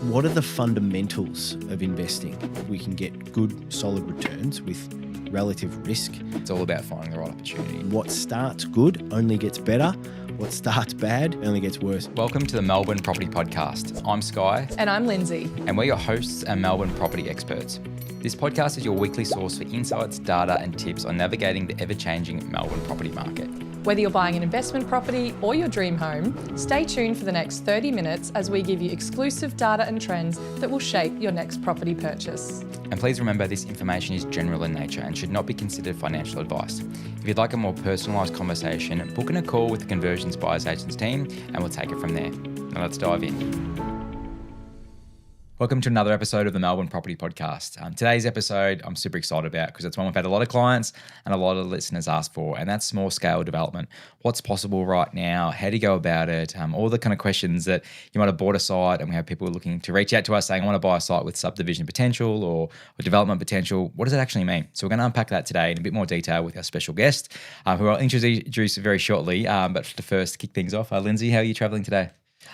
What are the fundamentals of investing? We can get good, solid returns with relative risk. It's all about finding the right opportunity. What starts good only gets better. What starts bad only gets worse. Welcome to the Melbourne Property Podcast. I'm Sky. And I'm Lindsay. And we're your hosts and Melbourne property experts. This podcast is your weekly source for insights, data and tips on navigating the ever-changing Melbourne property market. Whether you're buying an investment property or your dream home, stay tuned for the next 30 minutes as we give you exclusive data and trends that will shape your next property purchase. And please remember, this information is general in nature and should not be considered financial advice. If you'd like a more personalised conversation, book in a call with the Conversions Buyers Agents team and we'll take it from there. Now let's dive in. Welcome to another episode of the Melbourne Property Podcast. Today's episode I'm super excited about because it's one we've had a lot of clients and a lot of listeners ask for, and that's small scale development. What's possible right now? How do you go about it? All the kind of questions that you might have bought a site, and we have people looking to reach out to us saying, I want to buy a site with subdivision potential or development potential. What does it actually mean? So we're going to unpack that today in a bit more detail with our special guest, who I'll introduce very shortly. But to first kick things off, Lindsay, how are you travelling today?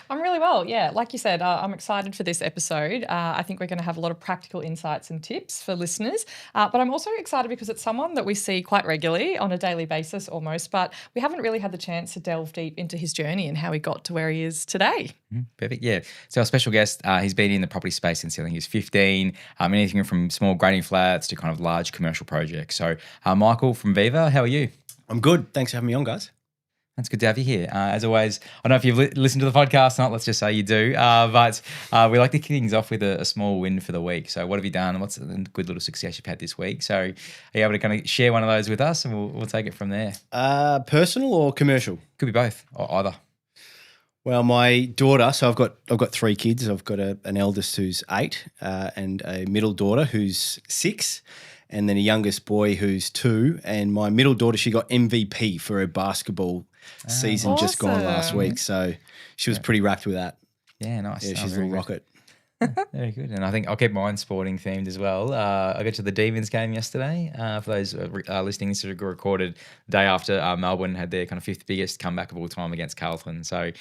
I'm really well, yeah. Like you said, I'm excited for this episode. I think we're going to have a lot of practical insights and tips for listeners. But I'm also excited because it's someone that we see quite regularly on a daily basis almost, but we haven't really had the chance to delve deep into his journey and how he got to where he is today. Perfect, yeah. So our special guest, he's been in the property space since I think he was 15, anything from small grading flats to kind of large commercial projects. So Michael from Viva, how are you? I'm good. Thanks for having me on, guys. It's good to have you here. As always, I don't know if you've listened to the podcast or not, let's just say you do, but we like to kick things off with a small win for the week. So what have you done? What's a good little success you've had this week? So are you able to kind of share one of those with us, and we'll take it from there? Personal or commercial? Could be both, or either. Well, my daughter, so I've got three kids. I've got an eldest who's 8 and a middle daughter who's 6. And then a youngest boy who's 2. And my middle daughter, she got MVP for her basketball season just gone last week. So she was pretty rapt with that. Yeah, nice. Yeah, she's a little rocket. Very good. And I think I'll keep mine sporting themed as well. I got to the Tiemens game yesterday. For those listening, this was recorded the day after Melbourne had their kind of 5th biggest comeback of all time against Carlton. So a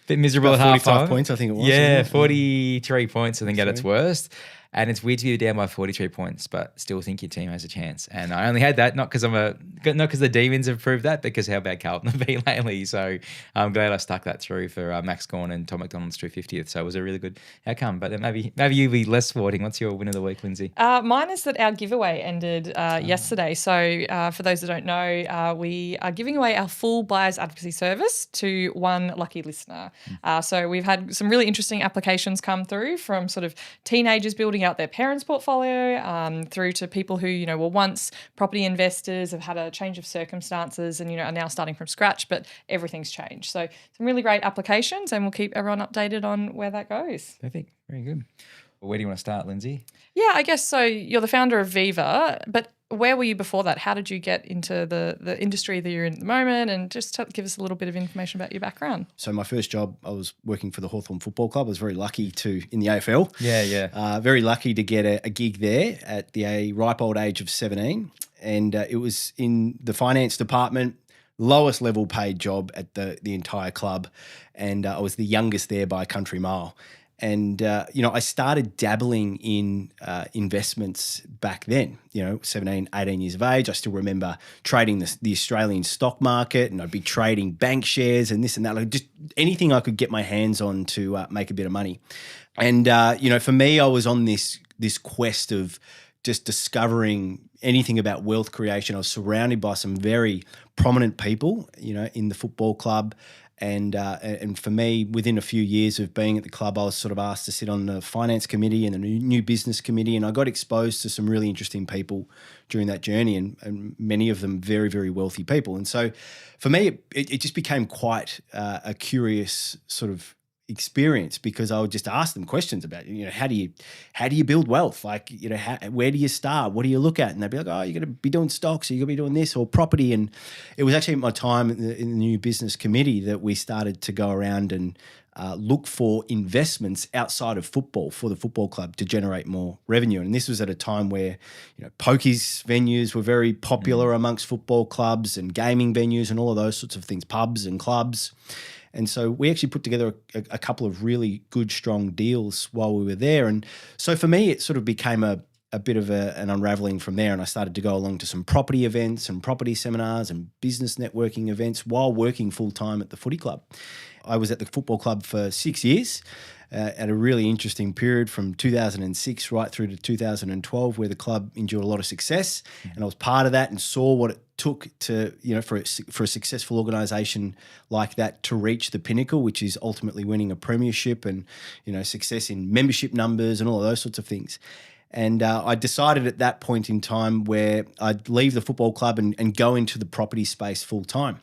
bit miserable at half time. 45 points, I think it was. Yeah, 43 points, I think, at its worst. And it's weird to be down by 43 points, but still think your team has a chance. And I only had that not because the Demons have proved that, because how bad Carlton have been lately. So I'm glad I stuck that through for Max Gawn and Tom McDonald's 250th. So it was a really good outcome. But maybe you'll be less sporting. What's your win of the week, Lindsay? Mine is that our giveaway ended yesterday. So for those that don't know, we are giving away our full buyer's advocacy service to one lucky listener. So we've had some really interesting applications come through, from sort of teenagers building out their parents' portfolio, through to people who, were once property investors, have had a change of circumstances and, are now starting from scratch, but everything's changed. So some really great applications, and we'll keep everyone updated on where that goes. Perfect. Very good. Well, where do you want to start, Lindsay? Yeah, I guess so. You're the founder of Viva, but where were you before that? How did you get into the industry that you're in at the moment? And just give us a little bit of information about your background. So my first job, I was working for the Hawthorn Football Club. I was very lucky in the AFL. Yeah. Very lucky to get a gig there at the ripe old age of 17. And it was in the finance department, lowest level paid job at the entire club. And I was the youngest there by a country mile. And, I started dabbling in investments back then, 17, 18 years of age. I still remember trading the Australian stock market, and I'd be trading bank shares and this and that, like just anything I could get my hands on to make a bit of money. And, for me, I was on this quest of just discovering anything about wealth creation. I was surrounded by some very prominent people, in the football club. And for me, within a few years of being at the club, I was sort of asked to sit on the finance committee and the new business committee, and I got exposed to some really interesting people during that journey, and many of them very, very wealthy people. And so for me, it just became quite a curious sort of experience, because I would just ask them questions about, how do you build wealth? Like, where do you start? What do you look at? And they'd be like, oh, you're going to be doing stocks, or you're going to be doing this, or property. And it was actually at my time in the new business committee that we started to go around and look for investments outside of football for the football club to generate more revenue. And this was at a time where, pokies venues were very popular amongst football clubs, and gaming venues and all of those sorts of things, pubs and clubs. And so we actually put together a couple of really good, strong deals while we were there. And so for me, it sort of became a bit of an unraveling from there. And I started to go along to some property events and property seminars and business networking events while working full-time at the footy club. I was at the football club for 6 years. At a really interesting period from 2006 right through to 2012, where the club enjoyed a lot of success, and I was part of that and saw what it took to, for a successful organisation like that to reach the pinnacle, which is ultimately winning a premiership and success in membership numbers and all of those sorts of things. And I decided at that point in time where I'd leave the football club and go into the property space full time.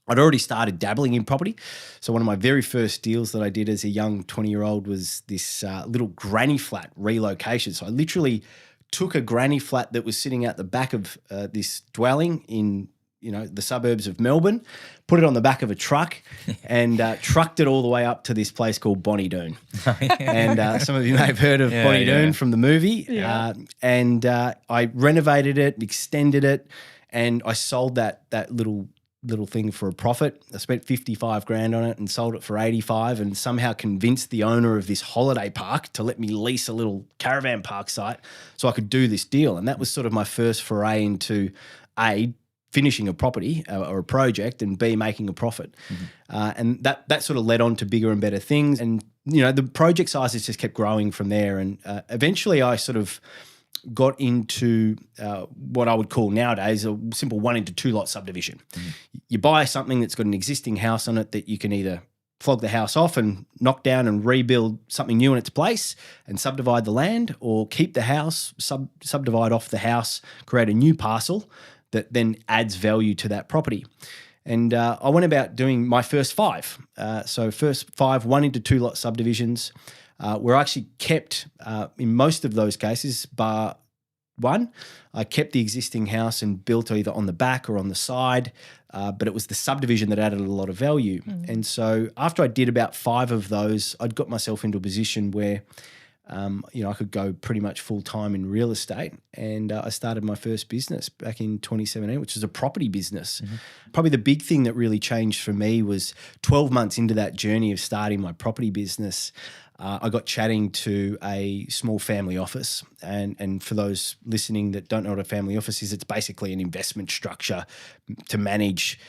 I'd already started dabbling in property. So one of my very first deals that I did as a young 20-year-old was this little granny flat relocation. So I literally took a granny flat that was sitting out the back of this dwelling in the suburbs of Melbourne, put it on the back of a truck and trucked it all the way up to this place called Bonnie-Doon. And some of you may have heard of Bonnie-Doon from the movie. Yeah. And I renovated it, extended it, and I sold that little thing for a profit. I spent 55 grand on it and sold it for 85, and somehow convinced the owner of this holiday park to let me lease a little caravan park site so I could do this deal. And that was sort of my first foray into A, finishing a property or a project, and B, making a profit. And that sort of led on to bigger and better things. And, the project sizes just kept growing from there. And eventually I sort of got into what I would call nowadays a simple 1 into 2 lot subdivision. You buy something that's got an existing house on it that you can either flog the house off and knock down and rebuild something new in its place and subdivide the land, or keep the house, subdivide off the house, create a new parcel that then adds value to that property. And I went about doing my first 5. So first 5 1 into 2 lot subdivisions. Were actually kept, in most of those cases, bar one, I kept the existing house and built either on the back or on the side, but it was the subdivision that added a lot of value. And so after I did about 5 of those, I'd got myself into a position where, I could go pretty much full-time in real estate, and I started my first business back in 2017, which was a property business. Probably the big thing that really changed for me was 12 months into that journey of starting my property business, I got chatting to a small family office. And for those listening that don't know what a family office is, it's basically an investment structure to manage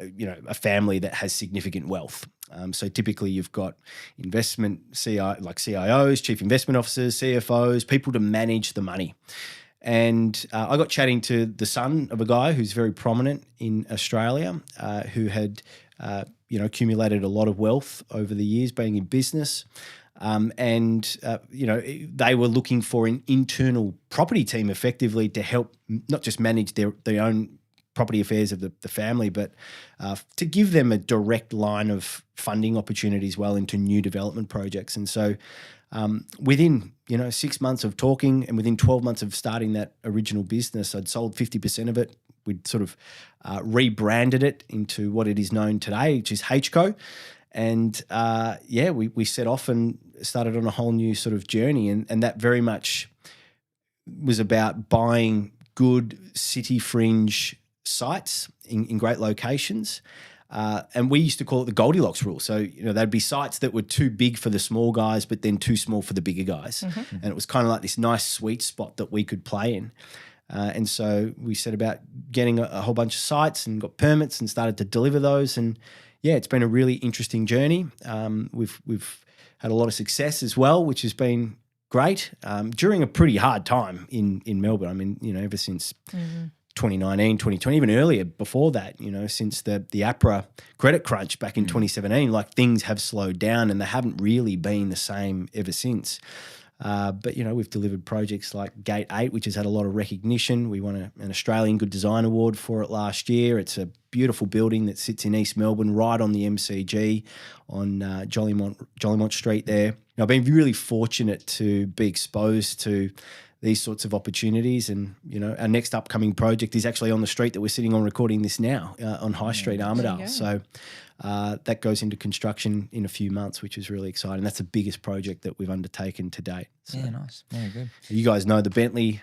a family that has significant wealth. So typically you've got investment CIOs, chief investment officers, CFOs, people to manage the money. And I got chatting to the son of a guy who's very prominent in Australia, who had accumulated a lot of wealth over the years being in business. They were looking for an internal property team effectively to help not just manage their own property affairs of the family, but to give them a direct line of funding opportunities well into new development projects. And so within 6 months of talking and within 12 months of starting that original business, I'd sold 50% of it. We'd sort of rebranded it into what it is known today, which is HCO. And we set off and started on a whole new sort of journey. And that very much was about buying good city fringe sites in great locations. And we used to call it the Goldilocks rule. So, there'd be sites that were too big for the small guys, but then too small for the bigger guys. And it was kind of like this nice sweet spot that we could play in. And so we set about getting a whole bunch of sites and got permits and started to deliver those. And it's been a really interesting journey. We've had a lot of success as well, which has been great during a pretty hard time in Melbourne. I mean, ever since 2019, 2020, even earlier before that, since the APRA credit crunch back in 2017, like things have slowed down and they haven't really been the same ever since. But we've delivered projects like Gate 8, which has had a lot of recognition. We won an Australian Good Design Award for it last year. It's a beautiful building that sits in East Melbourne, right on the MCG on Jollymont Street there. I've been really fortunate to be exposed to these sorts of opportunities, and our next upcoming project is actually on the street that we're sitting on recording this now, on High Street, Armidale. So that goes into construction in a few months, which is really exciting. That's the biggest project that we've undertaken to date. So, nice, very good. You guys know the Bentley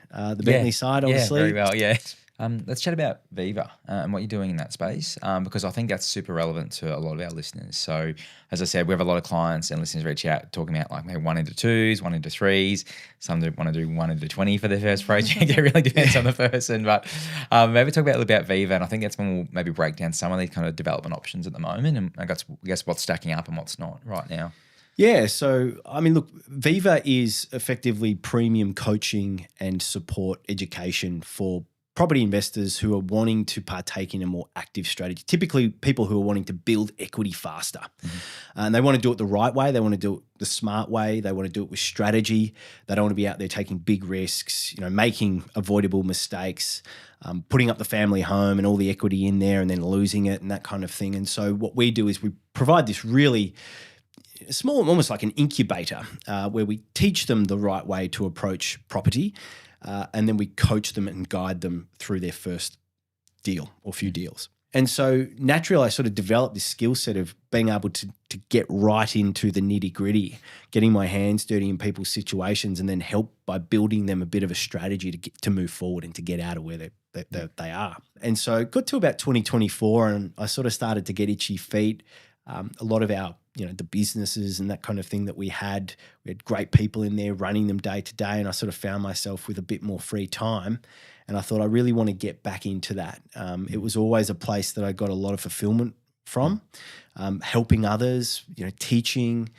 side, obviously. Yeah, very well. Yeah, Let's chat about Viva and what you're doing in that space, because I think that's super relevant to a lot of our listeners. So, as I said, we have a lot of clients and listeners reach out talking about like maybe 1 into 2s, 1 into 3s. Some that want to do 1 into 20 for their first project. It really depends on the person. But maybe talk a little about Viva, and I think that's when we'll maybe break down some of these kind of development options at the moment, and I guess what's stacking up and what's not right now. Yeah, so I mean, look, Viva is effectively premium coaching and support education for property investors who are wanting to partake in a more active strategy, typically people who are wanting to build equity faster. And they want to do it the right way. They want to do it the smart way. They want to do it with strategy. They don't want to be out there taking big risks, making avoidable mistakes, putting up the family home and all the equity in there and then losing it and that kind of thing. And so what we do is we provide this really small, almost like an incubator, where we teach them the right way to approach property. And then we coach them and guide them through their first deal or few deals. And so naturally, I sort of developed this skill set of being able to get right into the nitty gritty, getting my hands dirty in people's situations, and then help by building them a bit of a strategy to move forward and to get out of where they are. And so it got to about 2024, and I sort of started to get itchy feet. A lot of our the businesses and that kind of thing that we had great people in there running them day to day, and I sort of found myself with a bit more free time, and I thought I really want to get back into that. It was always a place that I got a lot of fulfillment from, helping others, teaching,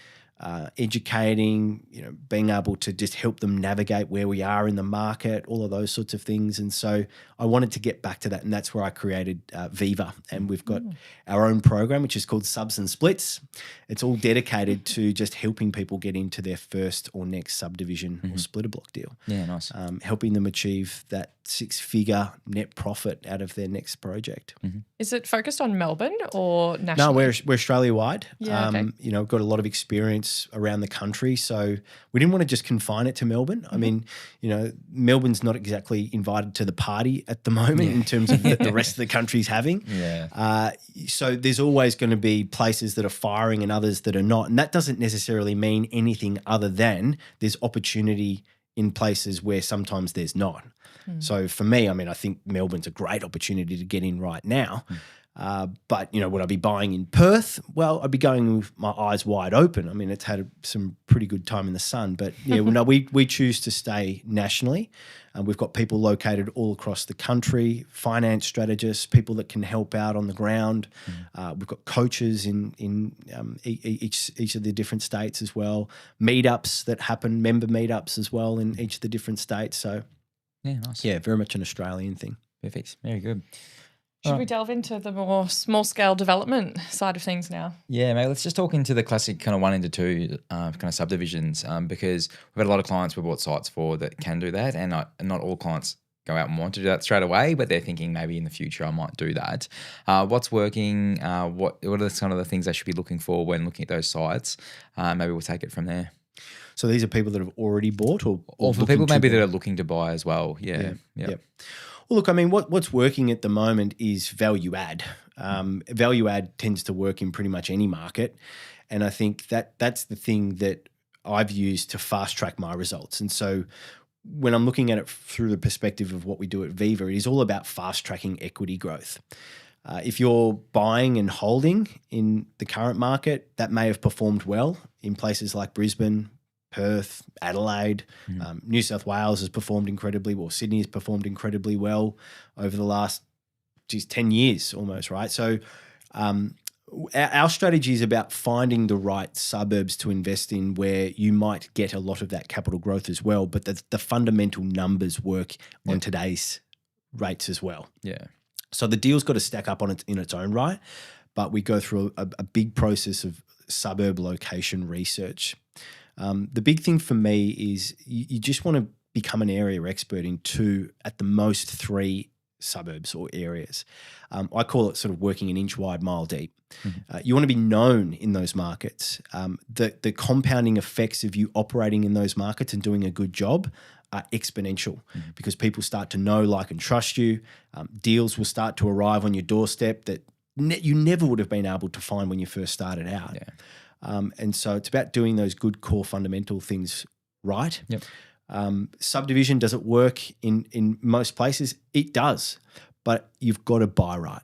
educating, being able to just help them navigate where we are in the market, all of those sorts of things. And so I wanted to get back to that, and that's where I created Viva. And we've got our own program, which is called Subs and Splits. It's all dedicated to just helping people get into their first or next subdivision or splitter block deal. Yeah, nice. Helping them achieve that 6-figure net profit out of their next project. Is it focused on Melbourne or nationally? No, we're Australia-wide. Yeah, okay. We've got a lot of experience around the country, so we didn't want to just confine it to Melbourne. I mean, Melbourne's not exactly invited to the party at the moment in terms of the rest of the country's having. So there's always going to be places that are firing and others that are not, and that doesn't necessarily mean anything other than there's opportunity in places where sometimes there's not. So for me, I think Melbourne's a great opportunity to get in right now. But, would I be buying in Perth? Well, I'd be going with my eyes wide open. It's had some pretty good time in the sun. But, we choose to stay nationally. We've got people located all across the country, finance strategists, people that can help out on the ground. We've got coaches in each of the different states as well, meetups that happen, member meetups as well in each of the different states. So, yeah, nice. Yeah, very much an Australian thing. Perfect. Very good. Should we delve into the more small-scale development side of things now? Yeah, mate, let's just talk into the classic kind of 1 into 2 kind of subdivisions, because we've had a lot of clients we've bought sites for that can do that, and not all clients go out and want to do that straight away, but they're thinking maybe in the future I might do that. What's working? What are some of the things they should be looking for when looking at those sites? Maybe we'll take it from there. So these are people that have already bought or for people maybe that are looking to buy as well. Yeah. Well, look, what's working at the moment is value add. Value add tends to work in pretty much any market. And I think that's the thing that I've used to fast track my results. And so when I'm looking at it through the perspective of what we do at Viva, it is all about fast tracking equity growth. If you're buying and holding in the current market, that may have performed well in places like Brisbane, Perth, Adelaide, New South Wales has performed incredibly well. Sydney has performed incredibly well over the last 10 years almost, right? So our strategy is about finding the right suburbs to invest in where you might get a lot of that capital growth as well, but the fundamental numbers work on today's rates as well. Yeah. So the deal's got to stack up in its own right, but we go through a big process of suburb location research. The big thing for me is you just want to become an area expert in 2, at the most 3 suburbs or areas. I call it sort of working an inch wide, mile deep. You want to be known in those markets. The compounding effects of you operating in those markets and doing a good job are exponential because people start to know, like, and trust you. Deals will start to arrive on your doorstep that you never would have been able to find when you first started out. And so it's about doing those good core fundamental things right. Subdivision, does it work in most places? It does, but you've got to buy right.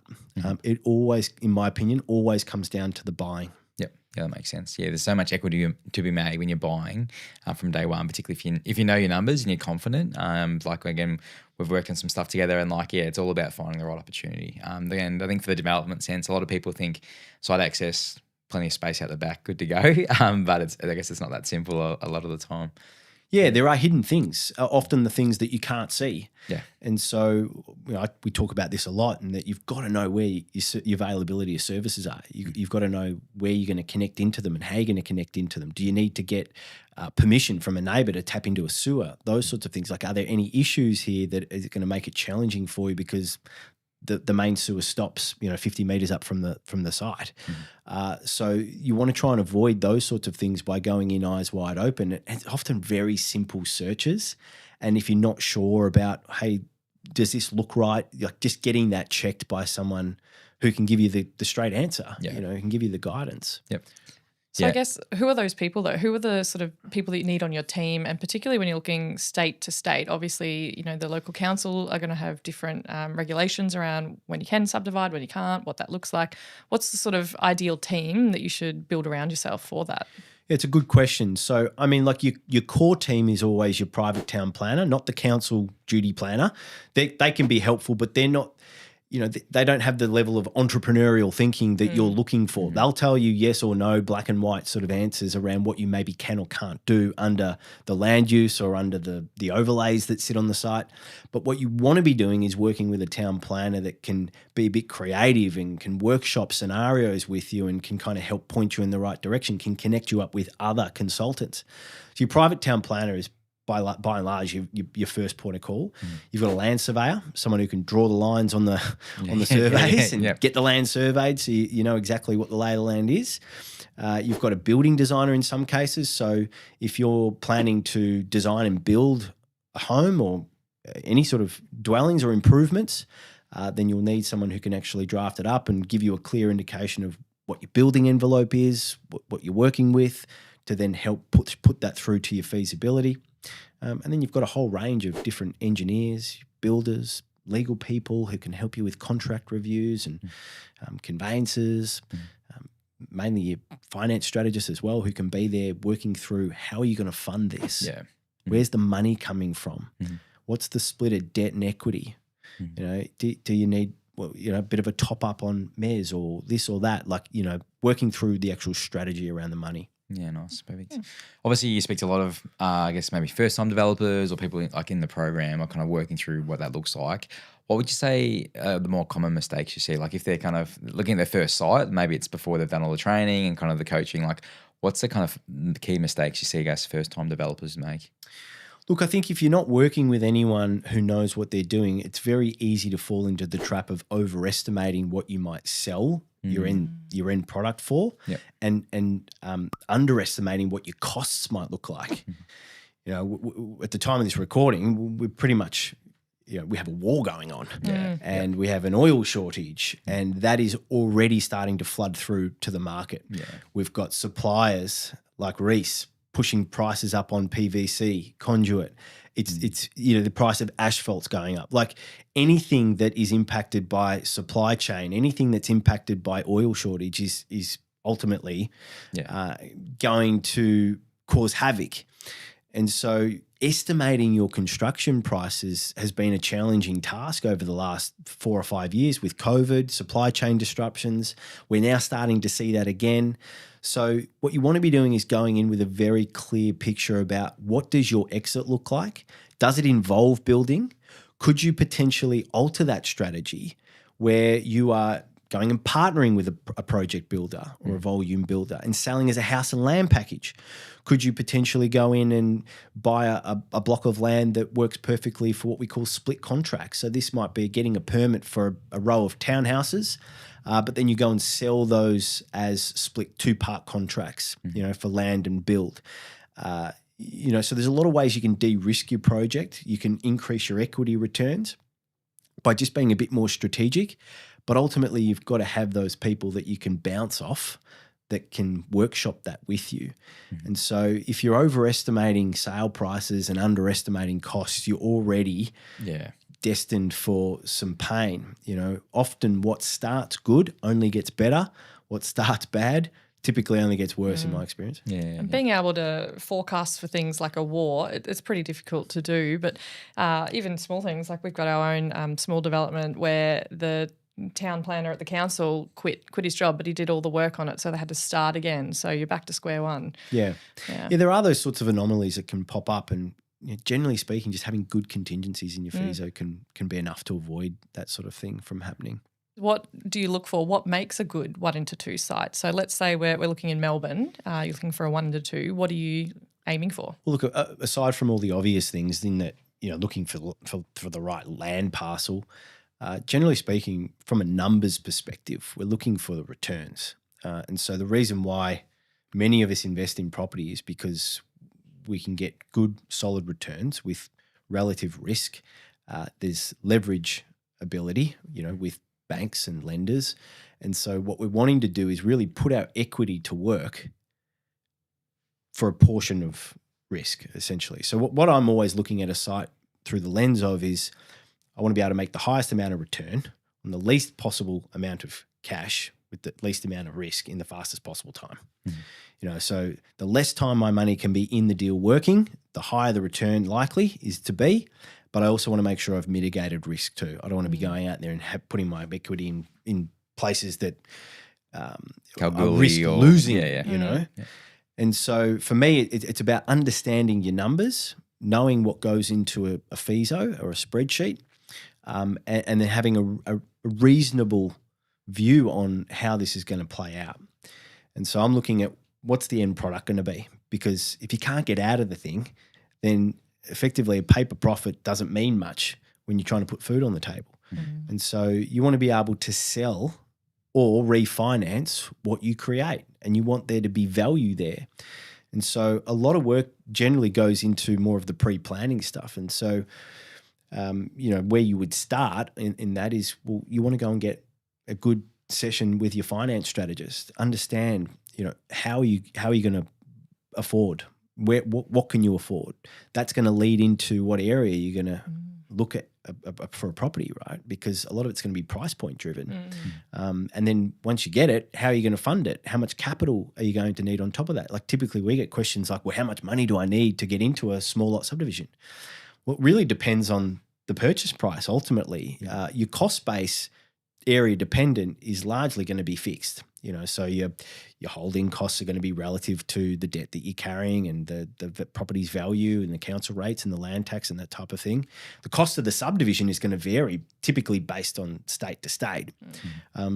It always, in my opinion, always comes down to the buying. Yep. Yeah, that makes sense. Yeah, there's so much equity to be made when you're buying from day one, particularly if you know your numbers and you're confident. Like, again, we've worked on some stuff together and it's all about finding the right opportunity. And I think for the development sense, a lot of people think site access, plenty of space out the back, good to go. But I guess it's not that simple a lot of the time. Yeah, there are hidden things, often the things that you can't see. Yeah. And so we talk about this a lot, and that you've got to know where your availability of services are. You've got to know where you're going to connect into them and how you're going to connect into them. Do you need to get permission from a neighbour to tap into a sewer? Those sorts of things. Like, are there any issues here that is going to make it challenging for you because the main sewer stops 50 metres up from the site? So you want to try and avoid those sorts of things by going in eyes wide open. It's often very simple searches, and if you're not sure about, hey, does this look right, like just getting that checked by someone who can give you the straight answer, who can give you the guidance. Yep. So I guess, who are those people though? Who are the sort of people that you need on your team? And particularly when you're looking state to state, obviously, the local council are going to have different regulations around when you can subdivide, when you can't, what that looks like. What's the sort of ideal team that you should build around yourself for that? It's a good question. So, I mean, like your core team is always your private town planner, not the council duty planner. They can be helpful, but they're not, they don't have the level of entrepreneurial thinking that you're looking for. They'll tell you yes or no, black and white sort of answers around what you maybe can or can't do under the land use or under the overlays that sit on the site. But what you want to be doing is working with a town planner that can be a bit creative and can workshop scenarios with you and can kind of help point you in the right direction, can connect you up with other consultants. So your private town planner is by and large, your first port of call. You've got a land surveyor, someone who can draw the lines on the surveys and get the land surveyed so you know exactly what the lay of the land is. You've got a building designer in some cases. So if you're planning to design and build a home or any sort of dwellings or improvements, then you'll need someone who can actually draft it up and give you a clear indication of what your building envelope is, what you're working with, to then help put that through to your feasibility. And then you've got a whole range of different engineers, builders, legal people who can help you with contract reviews and conveyances, mainly your finance strategists as well, who can be there working through how are you going to fund this? Yeah. Where's the money coming from? What's the split of debt and equity? Do you need a bit of a top up on MES or this or that? Like, working through the actual strategy around the money. Yeah, nice. Perfect. Obviously, you speak to a lot of, I guess, maybe first-time developers or people like in the program are kind of working through what that looks like. What would you say the more common mistakes you see? Like if they're kind of looking at their first site, maybe it's before they've done all the training and kind of the coaching, like what's the kind of key mistakes you see guys first-time developers make? Look, I think if you're not working with anyone who knows what they're doing, it's very easy to fall into the trap of overestimating what you might sell your end product for, and underestimating what your costs might look like. At the time of this recording, we're pretty much, we have a war going on, and we have an oil shortage, and that is already starting to flood through to the market. We've got suppliers like Reece pushing prices up on PVC, conduit. It's the price of asphalt's going up. Like anything that is impacted by supply chain, anything that's impacted by oil shortage is ultimately going to cause havoc. And so estimating your construction prices has been a challenging task over the last 4 or 5 years with COVID, supply chain disruptions. We're now starting to see that again. So what you want to be doing is going in with a very clear picture about what does your exit look like? Does it involve building? Could you potentially alter that strategy where you are going and partnering with a project builder or a volume builder and selling as a house and land package? Could you potentially go in and buy a block of land that works perfectly for what we call split contracts? So this might be getting a permit for a row of townhouses, but then you go and sell those as split two-part contracts, for land and build. So there's a lot of ways you can de-risk your project. You can increase your equity returns by just being a bit more strategic, but ultimately you've got to have those people that you can bounce off that can workshop that with you. And so if you're overestimating sale prices and underestimating costs, you're already destined for some pain. You know, often what starts good only gets better. What starts bad typically only gets worse in my experience. And being able to forecast for things like a war, it's pretty difficult to do. But even small things, like we've got our own small development where the town planner at the council quit his job, but he did all the work on it, so they had to start again. So you're back to square one. Yeah, there are those sorts of anomalies that can pop up, and generally speaking, just having good contingencies in your FISO can be enough to avoid that sort of thing from happening. What do you look for? What makes a good 1 into 2 site? So let's say we're looking in Melbourne. You're looking for a 1 into 2. What are you aiming for? Well, look, aside from all the obvious things, in that looking for the right land parcel. Generally speaking, from a numbers perspective, we're looking for the returns. And so the reason why many of us invest in property is because we can get good, solid returns with relative risk. There's leverage ability, with banks and lenders. And so what we're wanting to do is really put our equity to work for a portion of risk, essentially. So what I'm always looking at a site through the lens of is I want to be able to make the highest amount of return on the least possible amount of cash with the least amount of risk in the fastest possible time. So the less time my money can be in the deal working, the higher the return likely is to be. But I also want to make sure I've mitigated risk too. I don't want to be going out there and putting my equity in places that I risk losing, And so for me, it's about understanding your numbers, knowing what goes into a FISO or a spreadsheet, and then having a reasonable view on how this is going to play out. And so I'm looking at what's the end product going to be, because if you can't get out of the thing, then effectively a paper profit doesn't mean much when you're trying to put food on the table. And so you want to be able to sell or refinance what you create, and you want there to be value there. And so a lot of work generally goes into more of the pre-planning stuff. And so, where you would start in that is, well, you want to go and get a good session with your finance strategist. Understand, how are you going to afford? What can you afford? That's going to lead into what area you're going to look at for a property, right? Because a lot of it's going to be price point driven. And then once you get it, how are you going to fund it? How much capital are you going to need on top of that? Like typically we get questions like, well, how much money do I need to get into a small lot subdivision? Well, it really depends on the purchase price ultimately. Your cost base, area dependent, is largely going to be fixed. So your holding costs are going to be relative to the debt that you're carrying and the property's value and the council rates and the land tax and that type of thing. The cost of the subdivision is going to vary, typically based on state to state.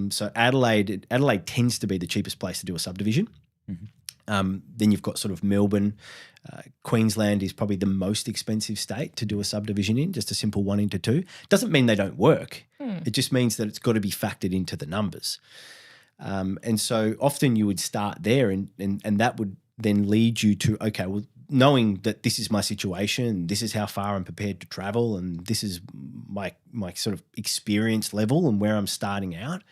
So Adelaide tends to be the cheapest place to do a subdivision. Then you've got sort of Melbourne. Queensland is probably the most expensive state to do a subdivision in, just a simple 1 into 2. Doesn't mean they don't work. It just means that it's got to be factored into the numbers. And so often you would start there and that would then lead you to, okay, well, knowing that this is my situation, this is how far I'm prepared to travel, and this is my sort of experience level and where I'm starting out,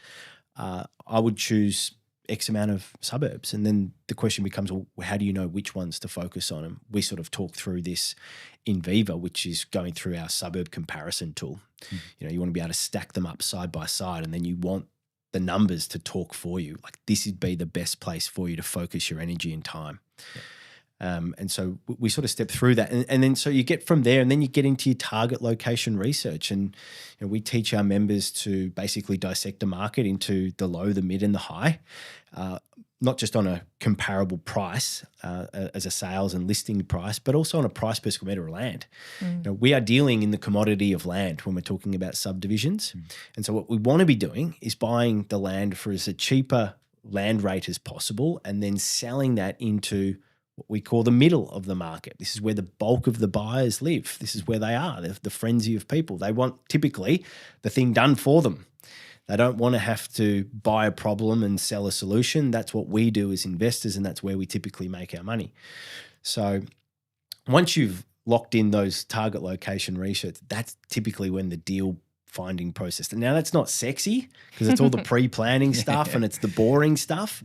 I would choose X amount of suburbs. And then the question becomes, well, how do you know which ones to focus on? And we sort of talk through this in Viva, which is going through our suburb comparison tool. You want to be able to stack them up side by side, and then you want the numbers to talk for you. Like this would be the best place for you to focus your energy and time. And so we sort of step through that. And then so you get from there, and then you get into your target location research. And we teach our members to basically dissect a market into the low, the mid, and the high, not just on a comparable price as a sales and listing price, but also on a price per square metre of land. We are dealing in the commodity of land when we're talking about subdivisions. And so what we want to be doing is buying the land for as a cheaper land rate as possible, and then selling that into what we call the middle of the market. This is where the bulk of the buyers live. This is where they are, the frenzy of people. They want typically the thing done for them. They don't want to have to buy a problem and sell a solution. That's what we do as investors, and that's where we typically make our money. So once you've locked in those target location research, that's typically when the deal finding process. Now that's not sexy because it's all the pre-planning stuff and it's the boring stuff.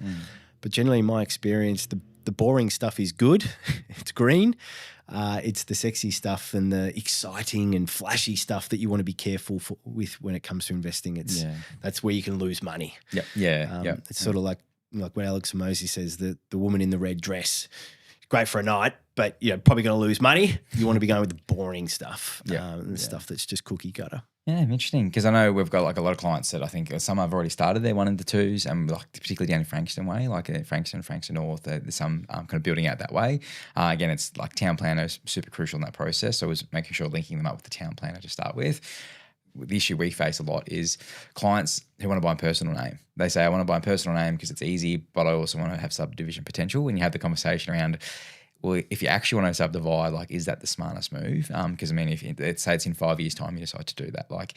But generally, in my experience, the boring stuff is good. It's green. It's the sexy stuff and the exciting and flashy stuff that you want to be careful with when it comes to investing. That's where you can lose money. It's sort of like what Alex Hormozi says, the woman in the red dress, great for a night, but you're probably going to lose money. You want to be going with the boring stuff, the stuff that's just cookie cutter. Yeah, interesting. Because I know we've got like a lot of clients that I think some have already started their 1 and 2s, and like particularly down in Frankston way, like Frankston North, there's some kind of building out that way. Again, it's like town planner is super crucial in that process. So I was making sure linking them up with the town planner to start with. The issue we face a lot is clients who want to buy a personal name. They say, I want to buy a personal name because it's easy, but I also want to have subdivision potential. When you have the conversation around, well, if you actually want to subdivide, like, is that the smartest move? Because I mean, if let's say it's in 5 years' time, you decide to do that. Like,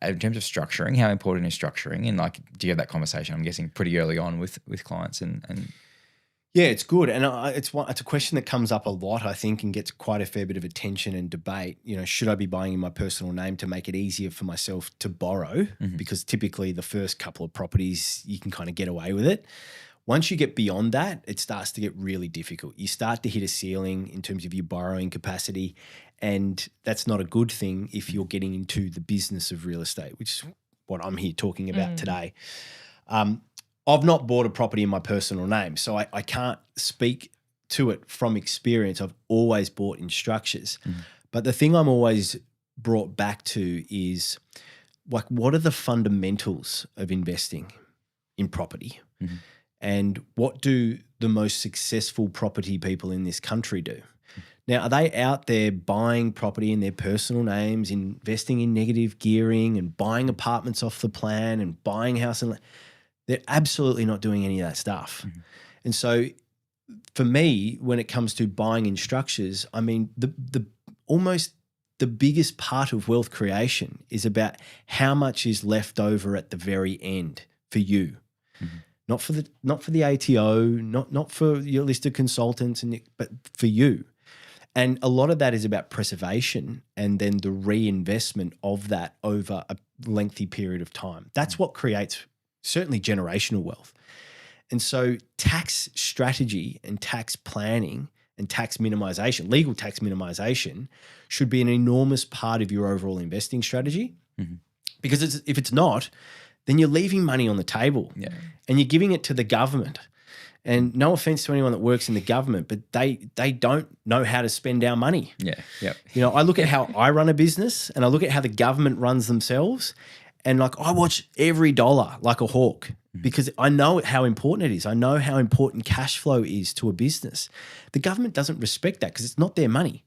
in terms of structuring, how important is structuring? And like, do you have that conversation? I'm guessing pretty early on with clients and. Yeah, it's good, and it's a question that comes up a lot, I think, and gets quite a fair bit of attention and debate. You know, should I be buying in my personal name to make it easier for myself to borrow? Mm-hmm. Because typically the first couple of properties you can kind of get away with it. Once you get beyond that, it starts to get really difficult. You start to hit a ceiling in terms of your borrowing capacity, and that's not a good thing if you're getting into the business of real estate, which is what I'm here talking about today. I've not bought a property in my personal name, so I can't speak to it from experience. I've always bought in structures. But the thing I'm always brought back to is, like, what are the fundamentals of investing in property? And what do the most successful property people in this country do? Now, are they out there buying property in their personal names, investing in negative gearing and buying apartments off the plan and buying house and they're absolutely not doing any of that stuff. And so for me, when it comes to buying in structures, I mean, the almost the biggest part of wealth creation is about how much is left over at the very end for you. Not for the ATO, not for your listed consultants, but for you. And a lot of that is about preservation and then the reinvestment of that over a lengthy period of time. That's what creates certainly generational wealth. And so tax strategy and tax planning and tax minimization, legal tax minimization, should be an enormous part of your overall investing strategy. Because if it's not, then you're leaving money on the table and you're giving it to the government. And no offense to anyone that works in the government, but they don't know how to spend our money. You know, I look at how I run a business and I look at how the government runs themselves, and like I watch every dollar like a hawk because I know how important it is. I know how important cash flow is to a business. The government doesn't respect that because it's not their money,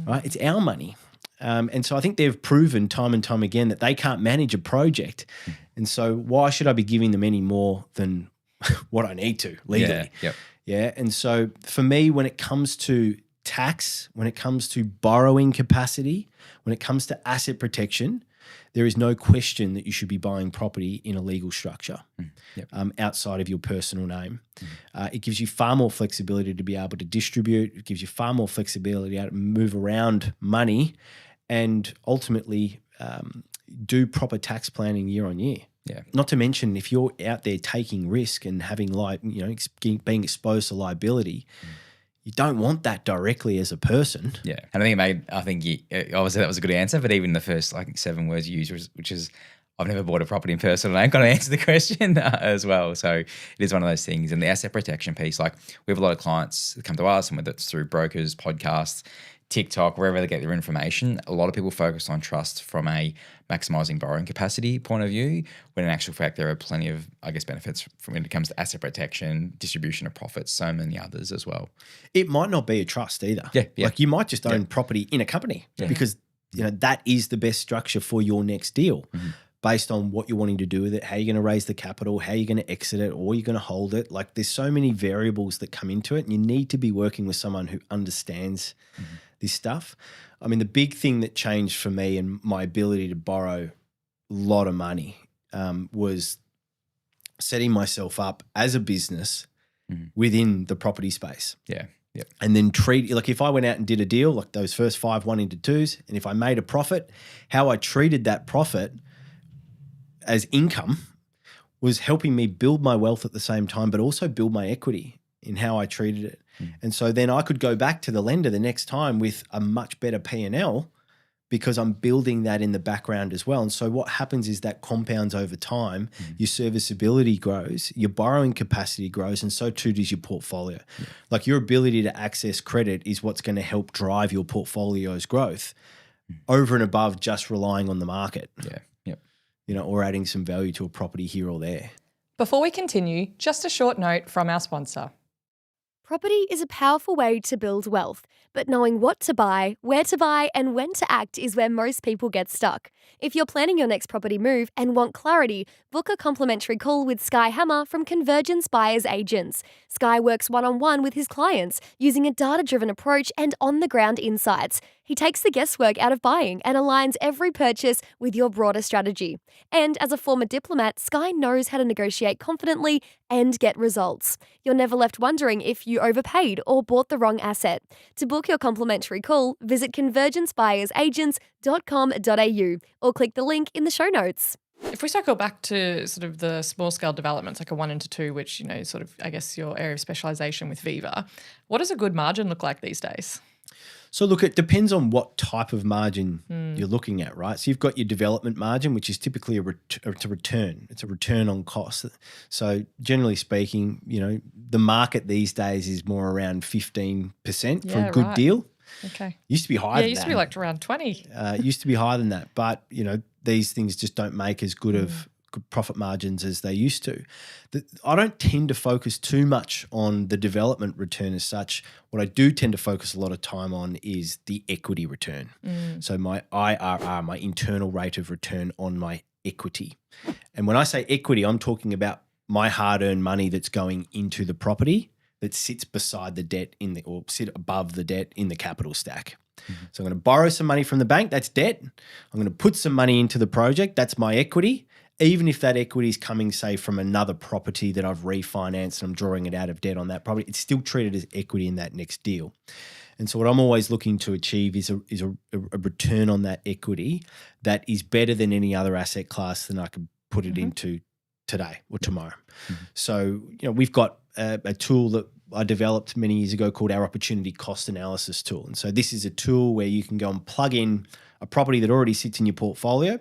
right? It's our money. And so I think they've proven time and time again that they can't manage a project. And so why should I be giving them any more than what I need to legally? And so for me, when it comes to tax, when it comes to borrowing capacity, when it comes to asset protection, there is no question that you should be buying property in a legal structure outside of your personal name. It gives you far more flexibility to be able to distribute. It gives you far more flexibility to be able to move around money and ultimately do proper tax planning year on year. Not to mention if you're out there taking risk and having being exposed to liability, you don't want that directly as a person. And I think obviously that was a good answer, but even the first 7 words you used, which is, I've never bought a property in personal name, kind of answer the question as well. So it is one of those things. And the asset protection piece, like we have a lot of clients that come to us, and whether it's through brokers, podcasts, TikTok, wherever they get their information, a lot of people focus on trust from a maximizing borrowing capacity point of view, when in actual fact there are plenty of, benefits from when it comes to asset protection, distribution of profits, so many others as well. It might not be a trust either. Like you might just own property in a company because that is the best structure for your next deal. Based on what you're wanting to do with it, how you're going to raise the capital, how you're going to exit it, or you're going to hold it. Like there's so many variables that come into it, and you need to be working with someone who understands this stuff. I mean, the big thing that changed for me and my ability to borrow a lot of money was setting myself up as a business within the property space. And then if I went out and did a deal, like those first 5 1 into 2s, and if I made a profit, how I treated that profit as income was helping me build my wealth at the same time, but also build my equity in how I treated it. And so then I could go back to the lender the next time with a much better P&L because I'm building that in the background as well. And so what happens is that compounds over time, your serviceability grows, your borrowing capacity grows, and so too does your portfolio. Like your ability to access credit is what's going to help drive your portfolio's growth over and above just relying on the market. Or adding some value to a property here or there. Before we continue, just a short note from our sponsor. Property is a powerful way to build wealth, but knowing what to buy, where to buy, and when to act is where most people get stuck. If you're planning your next property move and want clarity, book a complimentary call with Sky Hammer from Convergence Buyers Agents. Sky works one-on-one with his clients using a data-driven approach and on-the-ground insights. He takes the guesswork out of buying and aligns every purchase with your broader strategy. And as a former diplomat, Sky knows how to negotiate confidently and get results. You're never left wondering if you overpaid or bought the wrong asset. To book your complimentary call, visit convergencebuyeragents.com.au or click the link in the show notes. If we circle back to sort of the small scale developments, like a 1 into 2, which, sort of, I guess, your area of specialisation with Viva, what does a good margin look like these days? So look, it depends on what type of margin you're looking at, right? So you've got your development margin, which is typically it's a return. It's a return on cost. So generally speaking, the market these days is more around 15% for a good deal. Okay. Used to be higher than that. It used to be like around 20. Used to be higher than that. But, these things just don't make as good of good profit margins as they used to. I don't tend to focus too much on the development return as such. What I do tend to focus a lot of time on is the equity return. So my IRR, my internal rate of return on my equity. And when I say equity, I'm talking about my hard-earned money that's going into the property that sits beside the debt or sit above the debt in the capital stack. So I'm going to borrow some money from the bank, that's debt. I'm going to put some money into the project, that's my equity. Even if that equity is coming, say, from another property that I've refinanced and I'm drawing it out of debt on that property, it's still treated as equity in that next deal. And so what I'm always looking to achieve is a return on that equity that is better than any other asset class than I could put it into today or tomorrow. So, we've got a tool that I developed many years ago called our opportunity cost analysis tool. And so this is a tool where you can go and plug in a property that already sits in your portfolio.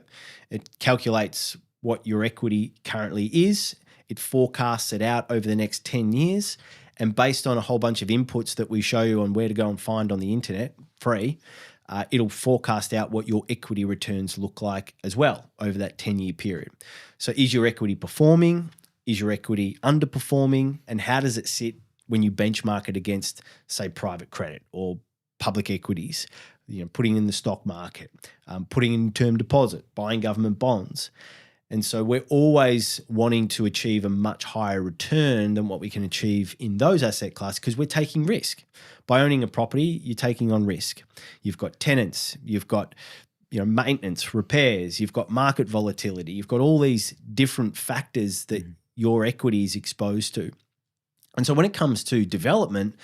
It calculates what your equity currently is. It forecasts it out over the next 10 years. And based on a whole bunch of inputs that we show you on where to go and find on the internet, free, it'll forecast out what your equity returns look like as well over that 10-year period. So is your equity performing? Is your equity underperforming? And how does it sit when you benchmark it against, say, private credit or public equities, putting in the stock market, putting in term deposit, buying government bonds? And so we're always wanting to achieve a much higher return than what we can achieve in those asset classes because we're taking risk. By owning a property, you're taking on risk. You've got tenants, you've got maintenance, repairs, you've got market volatility, you've got all these different factors that your equity is exposed to. And so when it comes to development,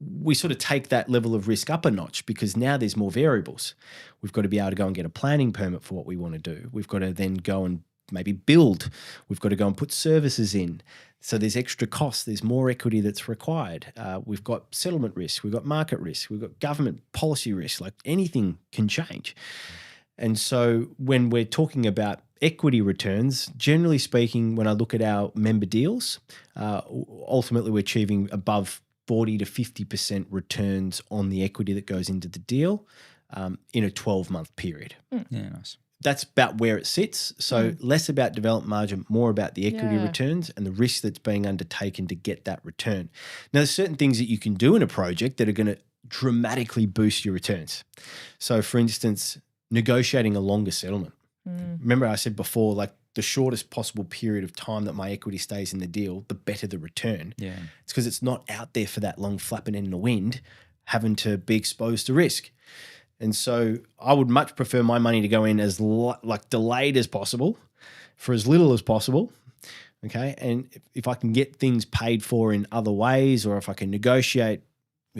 we sort of take that level of risk up a notch because now there's more variables. We've got to be able to go and get a planning permit for what we want to do. We've got to then go and maybe build. We've got to go and put services in. So there's extra costs. There's more equity that's required. We've got settlement risk. We've got market risk. We've got government policy risk. Like anything can change. And so when we're talking about equity returns, generally speaking, when I look at our member deals, ultimately we're achieving above 40 to 50% returns on the equity that goes into the deal in a 12-month period. Yeah, nice. That's about where it sits. So less about development margin, more about the equity returns and the risk that's being undertaken to get that return. Now, there's certain things that you can do in a project that are going to dramatically boost your returns. So, for instance, negotiating a longer settlement. Remember I said before, like the shortest possible period of time that my equity stays in the deal, the better the return. Yeah. It's because it's not out there for that long flapping in the wind, having to be exposed to risk. And so I would much prefer my money to go in as delayed as possible for as little as possible. Okay. And if I can get things paid for in other ways, or if I can negotiate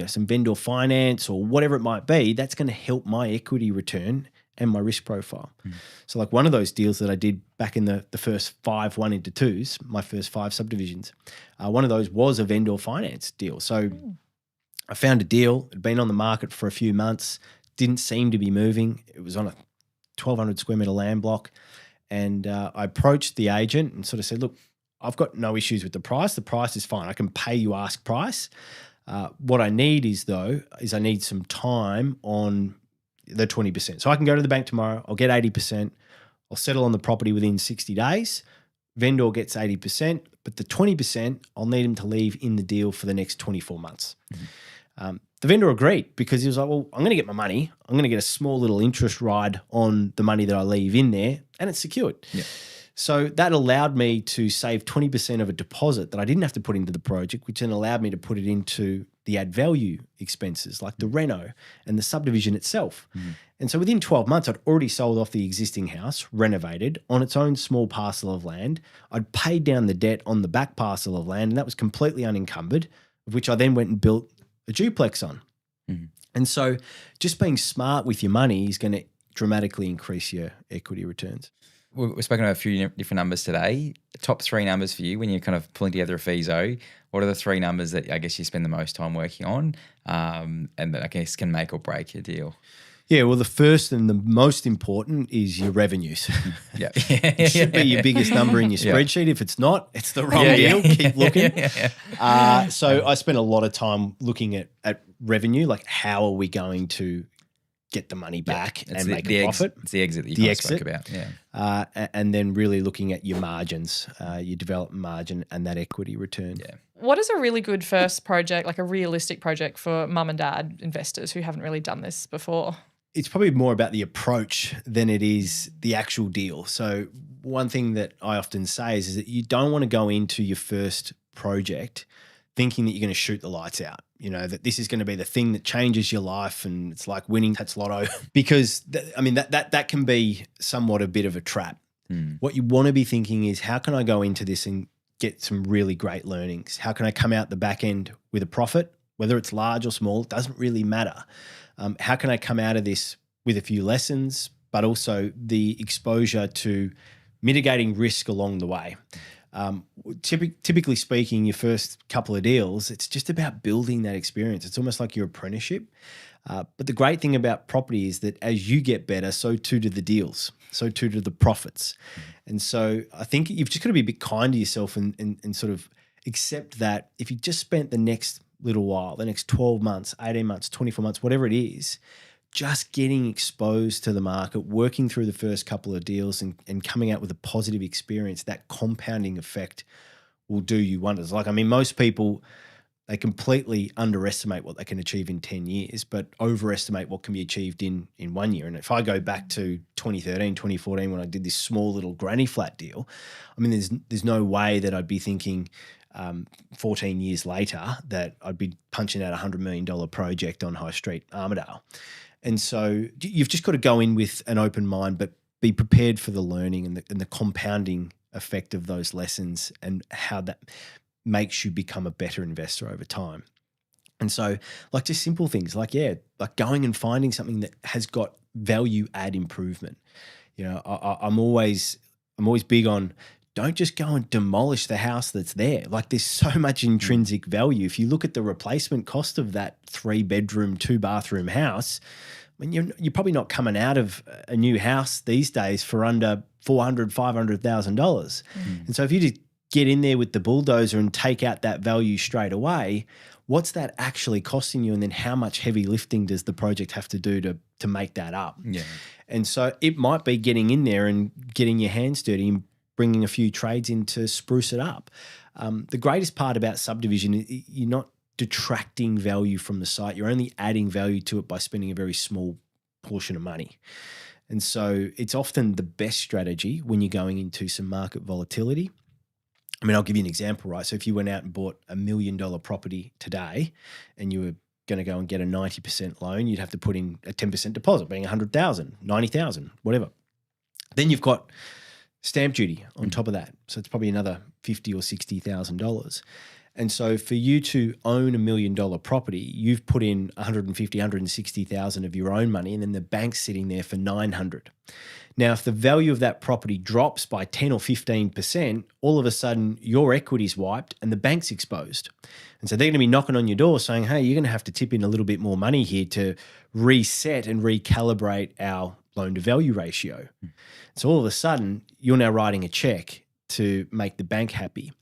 some vendor finance or whatever it might be, that's going to help my equity return and my risk profile. So like one of those deals that I did back in the first 5 1 into 2s, my first 5 subdivisions, one of those was a vendor finance deal. So I found a deal, it had been on the market for a few months, didn't seem to be moving. It was on a 1,200 square metre land block. And I approached the agent and sort of said, look, I've got no issues with the price. The price is fine. I can pay you ask price. What I need is I need some time on the 20%. So I can go to the bank tomorrow. I'll get 80%. I'll settle on the property within 60 days. Vendor gets 80%, but the 20%, I'll need him to leave in the deal for the next 24 months. The vendor agreed because he was like, well, I'm going to get my money. I'm going to get a small little interest ride on the money that I leave in there, and it's secured. Yeah. So that allowed me to save 20% of a deposit that I didn't have to put into the project, which then allowed me to put it into the add value expenses like the reno and the subdivision itself. And so within 12 months, I'd already sold off the existing house, renovated on its own small parcel of land. I'd paid down the debt on the back parcel of land, and that was completely unencumbered, of which I then went and built a duplex on. And so just being smart with your money is going to dramatically increase your equity returns. We've spoken about a few different numbers today. The top 3 numbers for you when you're kind of pulling together a FISO. What are the 3 numbers that I guess you spend the most time working on and that I guess can make or break your deal? Yeah, well, the first and the most important is your revenues. It should be your biggest number in your spreadsheet. If it's not, it's the wrong deal. Keep looking. So I spent a lot of time looking at revenue, like how are we going to get the money back and make a profit. It's the exit that you spoke about. And then really looking at your margins, your development margin and that equity return. Yeah. What is a really good first project, like a realistic project for mum and dad investors who haven't really done this before? It's probably more about the approach than it is the actual deal. So one thing that I often say is that you don't want to go into your first project thinking that you're going to shoot the lights out, that this is going to be the thing that changes your life and it's like winning Tats Lotto because, that can be somewhat a bit of a trap. What you want to be thinking is how can I go into this and get some really great learnings? How can I come out the back end with a profit, whether it's large or small, it doesn't really matter. How can I come out of this with a few lessons, but also the exposure to mitigating risk along the way? Typically speaking, your first couple of deals, it's just about building that experience. It's almost like your apprenticeship. But the great thing about property is that as you get better, so too do the deals, so too do the profits. And so I think you've just got to be a bit kind to yourself and sort of accept that if you just spent the next little while, the next 12 months, 18 months, 24 months, whatever it is, just getting exposed to the market, working through the first couple of deals and coming out with a positive experience, that compounding effect will do you wonders. Most people, they completely underestimate what they can achieve in 10 years, but overestimate what can be achieved in 1 year. And if I go back to 2013, 2014, when I did this small little granny flat deal, there's no way that I'd be thinking 14 years later that I'd be punching out a $100 million project on High Street, Armidale. And so you've just got to go in with an open mind, but be prepared for the learning and the compounding effect of those lessons and how that makes you become a better investor over time. And so just simple things like going and finding something that has got value add improvement. I'm always big on don't just go and demolish the house that's there. There's so much intrinsic value. If you look at the replacement cost of that 3-bedroom, 2-bathroom house, you're probably not coming out of a new house these days for under $400,000, $500,000. And so if you just get in there with the bulldozer and take out that value straight away, what's that actually costing you? And then how much heavy lifting does the project have to do to make that up? Yeah. And so it might be getting in there and getting your hands dirty and bringing a few trades in to spruce it up. The greatest part about subdivision, you're not detracting value from the site. You're only adding value to it by spending a very small portion of money. And so it's often the best strategy when you're going into some market volatility. I'll give you an example, right? So if you went out and bought $1 million property today and you were going to go and get a 90% loan, you'd have to put in a 10% deposit, being $100,000, $90,000, whatever. Then you've got stamp duty on top of that. So it's probably another $50,000 or $60,000. And so for you to own $1 million property, you've put in 150, 160,000 of your own money, and then the bank's sitting there for 900. Now, if the value of that property drops by 10 or 15%, all of a sudden your equity's wiped and the bank's exposed. And so they're going to be knocking on your door saying, hey, you're going to have to tip in a little bit more money here to reset and recalibrate our loan to value ratio. So all of a sudden, you're now writing a check to make the bank happy.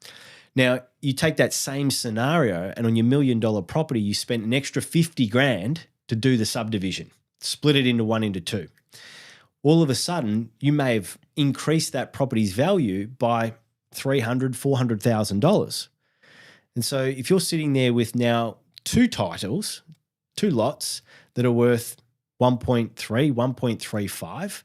Now, you take that same scenario and on your $1 million property, you spent an extra 50 grand to do the subdivision, split it into 1 into 2. All of a sudden, you may have increased that property's value by $300,000, $400,000. And so if you're sitting there with now 2 titles, 2 lots that are worth 1.3, 1.35,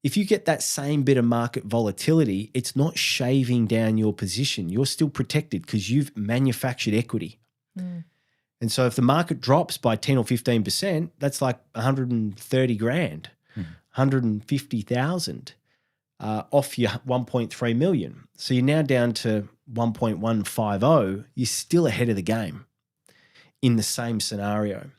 if you get that same bit of market volatility, it's not shaving down your position. You're still protected because you've manufactured equity. And so if the market drops by 10 or 15%, that's like 130 grand, 150,000 off your 1.3 million. So you're now down to 1.150. You're still ahead of the game in the same scenario.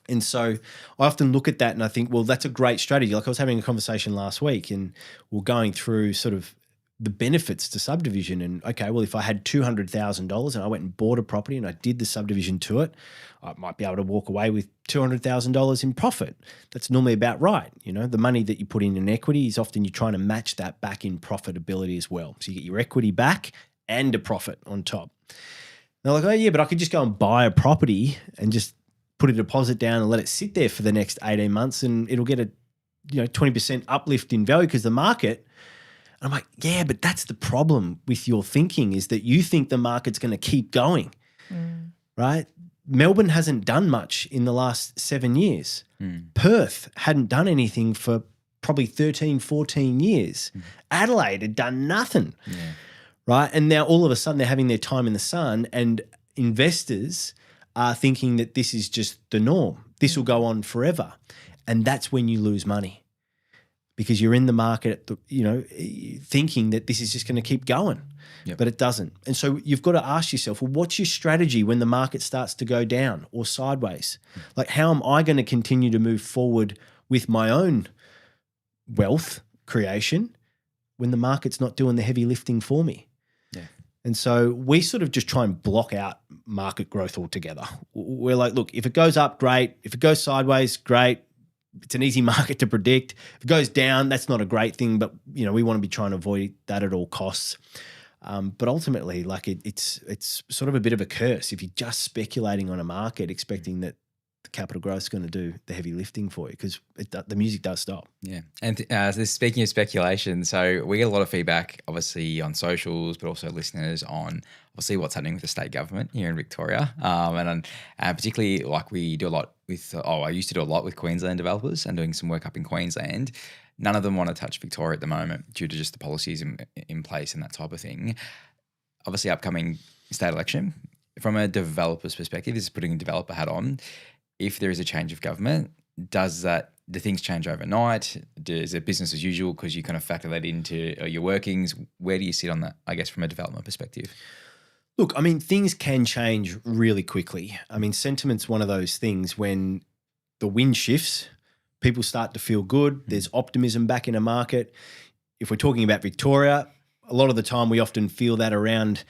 And so I often look at that and I think, well, that's a great strategy. Like I was having a conversation last week and we're going through sort of the benefits to subdivision. And okay, well, if I had $200,000 and I went and bought a property and I did the subdivision to it, I might be able to walk away with $200,000 in profit. That's normally about right. You know, the money that you put in equity is often you're trying to match that back in profitability as well. So you get your equity back and a profit on top. They're like, oh yeah, but I could just go and buy a property and just put a deposit down and let it sit there for the next 18 months and it'll get a 20% uplift in value because the market. And I'm like, yeah, but that's the problem with your thinking is that you think the market's going to keep going, right? Melbourne hasn't done much in the last 7 years. Perth hadn't done anything for probably 13, 14 years. Adelaide had done nothing, right? And now all of a sudden they're having their time in the sun and investors are thinking that this is just the norm. This will go on forever. And that's when you lose money because you're in the market, thinking that this is just going to keep going, but it doesn't. And so you've got to ask yourself, well, what's your strategy when the market starts to go down or sideways? Like, how am I going to continue to move forward with my own wealth creation when the market's not doing the heavy lifting for me? And so we sort of just try and block out market growth altogether. We're like, look, if it goes up, great. If it goes sideways, great. It's an easy market to predict. If it goes down, that's not a great thing, but we want to be trying to avoid that at all costs. But ultimately, like it's sort of a bit of a curse if you're just speculating on a market expecting that the capital growth is going to do the heavy lifting for you because the music does stop. Yeah. And speaking of speculation, so we get a lot of feedback, obviously, on socials, but also listeners on obviously what's happening with the state government here in Victoria. And particularly like we do a lot with, I used to do a lot with Queensland developers and doing some work up in Queensland. None of them want to touch Victoria at the moment due to just the policies in place and that type of thing. Obviously, upcoming state election, from a developer's perspective, this is putting a developer hat on. If there is a change of government, do things change overnight? Is it business as usual because you kind of factor that into your workings? Where do you sit on that, I guess, from a development perspective? Look, I mean, things can change really quickly. I mean, sentiment's one of those things when the wind shifts, people start to feel good. There's optimism back in a market. If we're talking about Victoria, a lot of the time we often feel that around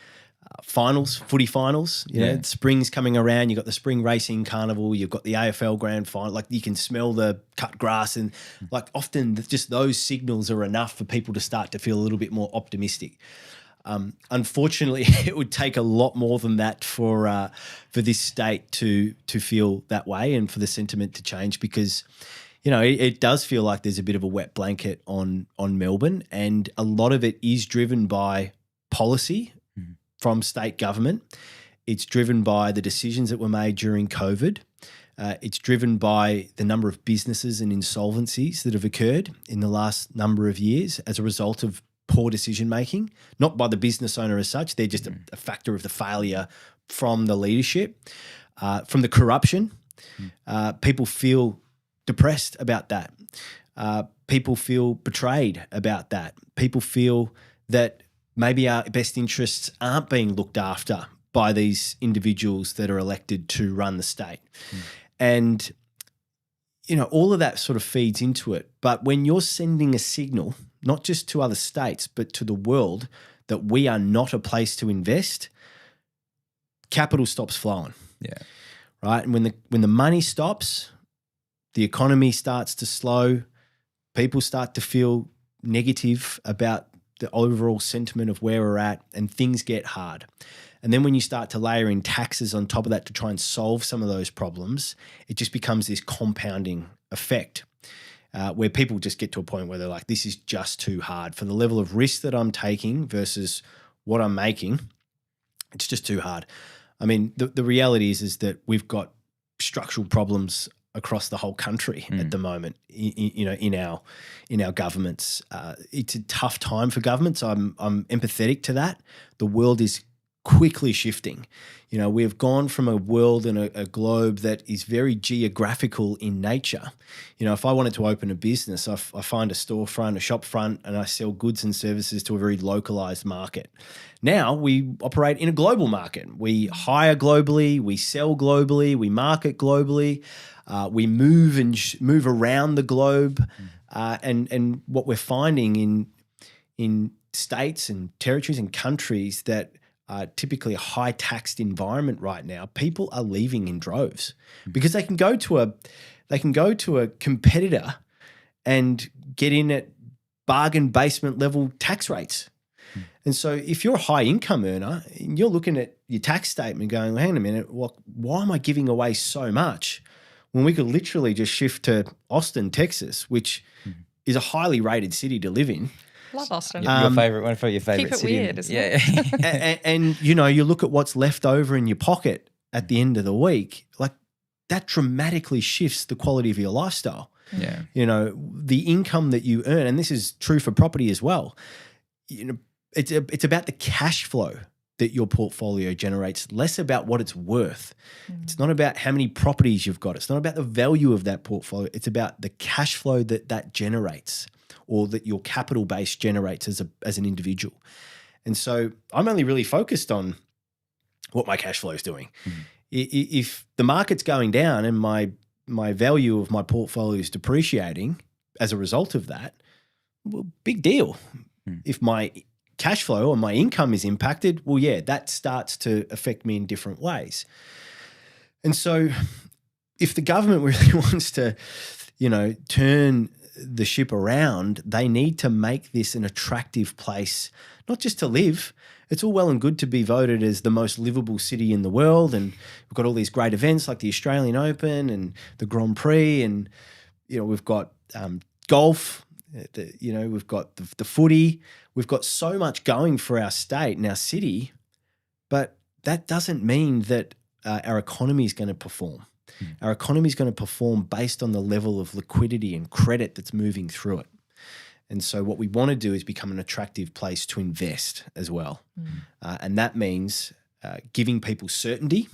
footy finals, spring's coming around, you've got the spring racing carnival, you've got the AFL grand final, like you can smell the cut grass and like often just those signals are enough for people to start to feel a little bit more optimistic. Unfortunately, it would take a lot more than that for this state to feel that way and for the sentiment to change because it does feel like there's a bit of a wet blanket on Melbourne and a lot of it is driven by policy from state government. It's driven by the decisions that were made during COVID. It's driven by the number of businesses and insolvencies that have occurred in the last number of years as a result of poor decision making, not by the business owner as such. They're just a factor of the failure from the leadership, from the corruption. People feel depressed about that. People feel betrayed about that. People feel that maybe our best interests aren't being looked after by these individuals that are elected to run the state. And, all of that sort of feeds into it. But when you're sending a signal, not just to other states, but to the world, that we are not a place to invest, capital stops flowing. Yeah. Right. And when the money stops, the economy starts to slow, people start to feel negative about the overall sentiment of where we're at, and things get hard. And then when you start to layer in taxes on top of that to try and solve some of those problems, it just becomes this compounding effect where people just get to a point where they're like, this is just too hard for the level of risk that I'm taking versus what I'm making. It's just too hard. I mean, the reality is that we've got structural problems across the whole country at the moment, in our governments. It's a tough time for governments. I'm empathetic to that. The world is quickly shifting. We have gone from a world and a globe that is very geographical in nature. If I wanted to open a business, I find a storefront, a shop front, and I sell goods and services to a very localized market. Now we operate in a global market. We hire globally, we sell globally, we market globally, we move around the globe, and what we're finding in states and territories and countries that typically a high taxed environment right now, people are leaving in droves because they can go to a competitor and get in at bargain basement level tax rates. And so if you're a high income earner and you're looking at your tax statement going, well, hang on a minute, why am I giving away so much when we could literally just shift to Austin, Texas, which is a highly rated city to live in. Love Austin. Your favorite, one of your favorite Keep it city. weird, isn't it? and you look at what's left over in your pocket at the end of the week, like that dramatically shifts the quality of your lifestyle. Yeah. The income that you earn, and this is true for property as well. It's about the cash flow that your portfolio generates, less about what it's worth. It's not about how many properties you've got. It's not about the value of that portfolio. It's about the cash flow that generates, or that your capital base generates as an individual. And so I'm only really focused on what my cash flow is doing. If the market's going down and my value of my portfolio is depreciating as a result of that, well, big deal. If my cash flow or my income is impacted, well, yeah, that starts to affect me in different ways. And so if the government really wants to, turn the ship around, they need to make this an attractive place, not just to live. It's all well and good to be voted as the most livable city in the world, and we've got all these great events like the Australian Open and the Grand Prix, and we've got golf, we've got the footy, we've got so much going for our state and our city, but that doesn't mean that our economy is going to perform. Our economy is going to perform based on the level of liquidity and credit that's moving through it. And so what we want to do is become an attractive place to invest as well. And that means giving people certainty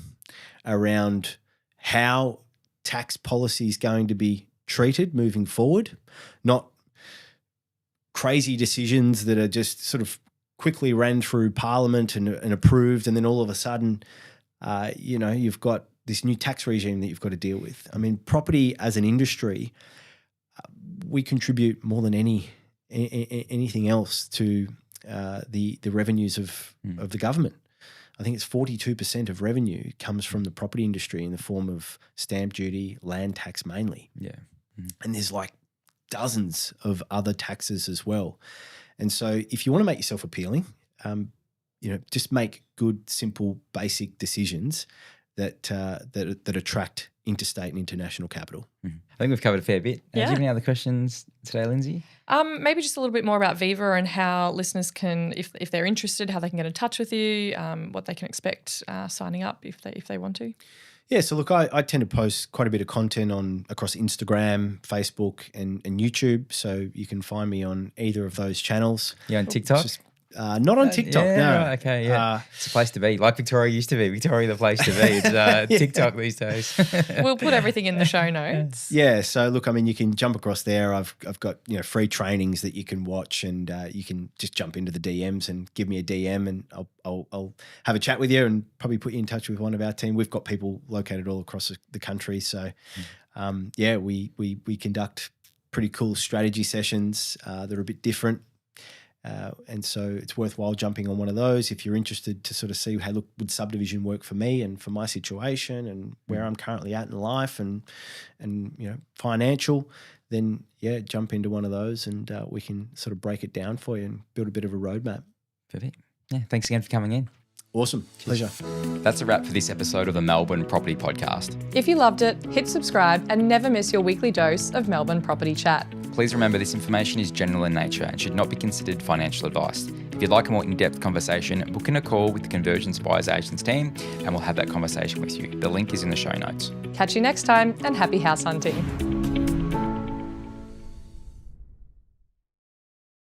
around how tax policy is going to be treated moving forward, not crazy decisions that are just sort of quickly ran through Parliament and approved, and then all of a sudden, you've got this new tax regime that you've got to deal with. I mean, property as an industry, we contribute more than anything else to the revenues of the government. I think it's 42% of revenue comes from the property industry in the form of stamp duty, land tax mainly. Yeah. And there's like dozens of other taxes as well. And so if you want to make yourself appealing, just make good, simple, basic decisions that attract interstate and international capital. I think we've covered a fair bit. Do you have any other questions today, Lindsay? Maybe just a little bit more about Viva and how listeners can, if they're interested, how they can get in touch with you, what they can expect signing up if they want to. Yeah, so look, I tend to post quite a bit of content across Instagram, Facebook, and YouTube. So you can find me on either of those channels. Yeah, on TikTok? Not on TikTok, no. Right, okay, yeah. It's a place to be. Like Victoria used to be. Victoria, the place to be. It's TikTok these days. We'll put everything in the show notes. Yeah, so look, I mean, you can jump across there. I've got free trainings that you can watch, and you can just jump into the DMs and give me a DM, and I'll have a chat with you and probably put you in touch with one of our team. We've got people located all across the country, so we conduct pretty cool strategy sessions that are a bit different. And so it's worthwhile jumping on one of those if you're interested to sort of see, hey, look, would subdivision work for me and for my situation and where I'm currently at in life and financial, then jump into one of those and we can sort of break it down for you and build a bit of a roadmap. Perfect. Yeah, thanks again for coming in. Awesome. Pleasure. That's a wrap for this episode of the Melbourne Property Podcast. If you loved it, hit subscribe and never miss your weekly dose of Melbourne Property Chat. Please remember this information is general in nature and should not be considered financial advice. If you'd like a more in-depth conversation, book in a call with the Conversions Buyers Agents team and we'll have that conversation with you. The link is in the show notes. Catch you next time and happy house hunting.